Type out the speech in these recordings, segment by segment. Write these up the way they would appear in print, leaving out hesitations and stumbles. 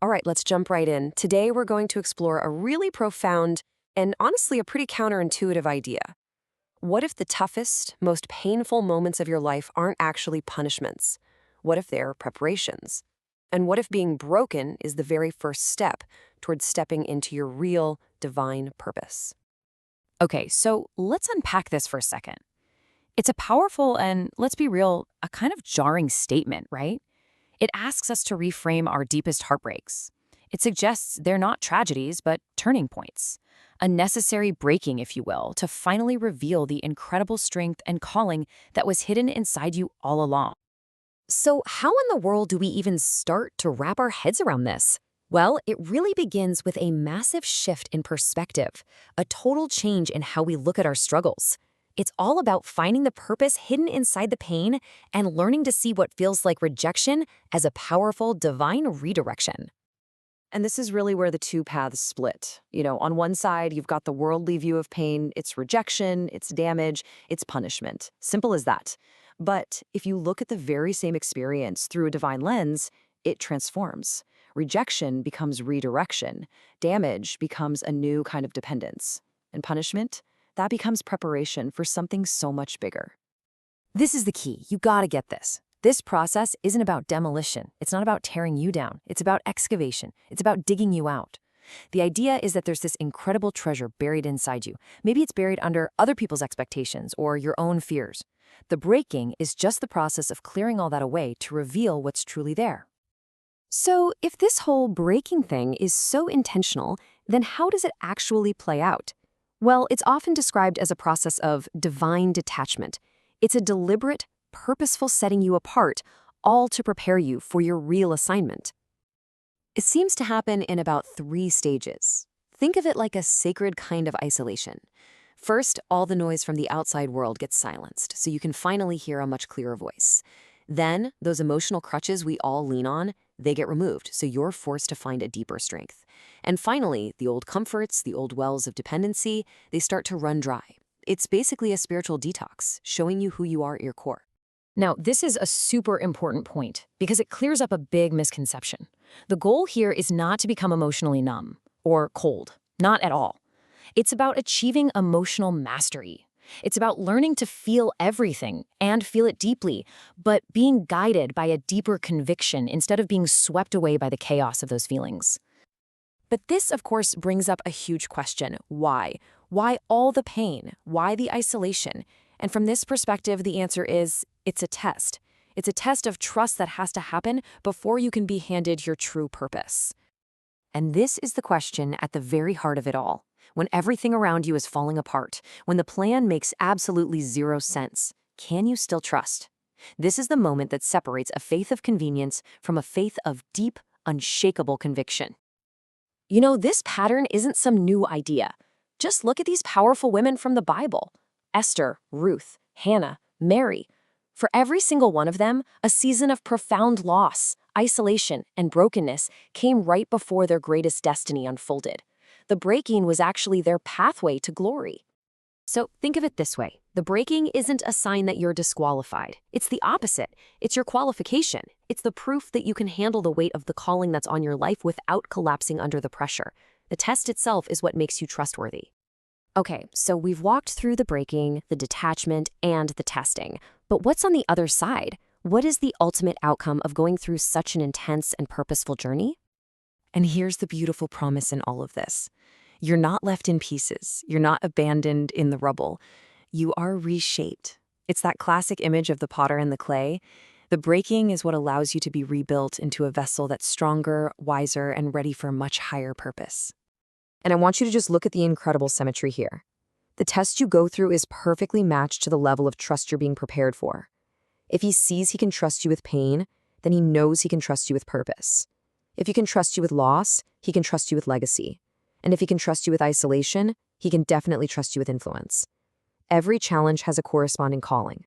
All right, let's jump right in. Today, we're going to explore a really profound and honestly a pretty counterintuitive idea. What if the toughest, most painful moments of your life aren't actually punishments? What if they're preparations? And what if being broken is the very first step towards stepping into your real divine purpose? Okay, so let's unpack this for a second. It's a powerful and, let's be real, a kind of jarring statement, right? It asks us to reframe our deepest heartbreaks. It suggests they're not tragedies, but turning points. A necessary breaking, if you will, to finally reveal the incredible strength and calling that was hidden inside you all along. So, how in the world do we even start to wrap our heads around this? Well, it really begins with a massive shift in perspective, a total change in how we look at our struggles. It's all about finding the purpose hidden inside the pain and learning to see what feels like rejection as a powerful divine redirection. And this is really where the two paths split. On one side, you've got the worldly view of pain, it's rejection, it's damage, it's punishment. Simple as that. But if you look at the very same experience through a divine lens, it transforms. Rejection becomes redirection. Damage becomes a new kind of dependence. And punishment, that becomes preparation for something so much bigger. This is the key. You gotta get this. This process isn't about demolition. It's not about tearing you down. It's about excavation. It's about digging you out. The idea is that there's this incredible treasure buried inside you. Maybe it's buried under other people's expectations or your own fears. The breaking is just the process of clearing all that away to reveal what's truly there. So, if this whole breaking thing is so intentional, then how does it actually play out? Well, it's often described as a process of divine detachment. It's a deliberate, purposeful setting you apart, all to prepare you for your real assignment. It seems to happen in about 3 stages. Think of it like a sacred kind of isolation. First, all the noise from the outside world gets silenced, so you can finally hear a much clearer voice. Then, those emotional crutches we all lean on, they get removed, so you're forced to find a deeper strength. And finally, the old comforts, the old wells of dependency, they start to run dry. It's basically a spiritual detox, showing you who you are at your core. Now, this is a super important point because it clears up a big misconception. The goal here is not to become emotionally numb or cold, not at all. It's about achieving emotional mastery. It's about learning to feel everything and feel it deeply, but being guided by a deeper conviction instead of being swept away by the chaos of those feelings. But this, of course, brings up a huge question. Why? Why all the pain? Why the isolation? And from this perspective, the answer is it's a test. It's a test of trust that has to happen before you can be handed your true purpose. And this is the question at the very heart of it all. When everything around you is falling apart, when the plan makes absolutely zero sense, can you still trust? This is the moment that separates a faith of convenience from a faith of deep, unshakable conviction. This pattern isn't some new idea. Just look at these powerful women from the Bible: Esther, Ruth, Hannah, Mary. For every single one of them, a season of profound loss, isolation, and brokenness came right before their greatest destiny unfolded. The breaking was actually their pathway to glory. So think of it this way. The breaking isn't a sign that you're disqualified. It's the opposite. It's your qualification. It's the proof that you can handle the weight of the calling that's on your life without collapsing under the pressure. The test itself is what makes you trustworthy. Okay, so we've walked through the breaking, the detachment, and the testing. But what's on the other side? What is the ultimate outcome of going through such an intense and purposeful journey? And here's the beautiful promise in all of this. You're not left in pieces. You're not abandoned in the rubble. You are reshaped. It's that classic image of the potter and the clay. The breaking is what allows you to be rebuilt into a vessel that's stronger, wiser, and ready for a much higher purpose. And I want you to just look at the incredible symmetry here. The test you go through is perfectly matched to the level of trust you're being prepared for. If he sees he can trust you with pain, then he knows he can trust you with purpose. If he can trust you with loss, he can trust you with legacy. And if he can trust you with isolation, he can definitely trust you with influence. Every challenge has a corresponding calling.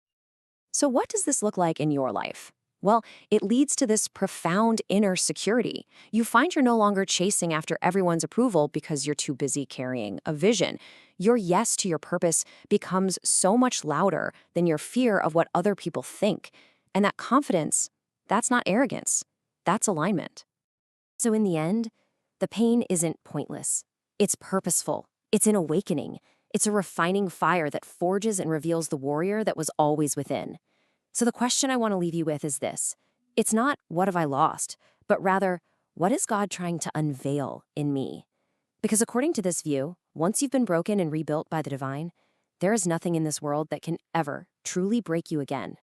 So what does this look like in your life? Well, it leads to this profound inner security. You find you're no longer chasing after everyone's approval because you're too busy carrying a vision. Your yes to your purpose becomes so much louder than your fear of what other people think. And that confidence, that's not arrogance. That's alignment. So in the end, the pain isn't pointless. It's purposeful. It's an awakening. It's a refining fire that forges and reveals the warrior that was always within. So the question I want to leave you with is this. It's not, what have I lost? But rather, what is God trying to unveil in me? Because according to this view, once you've been broken and rebuilt by the divine, there is nothing in this world that can ever truly break you again.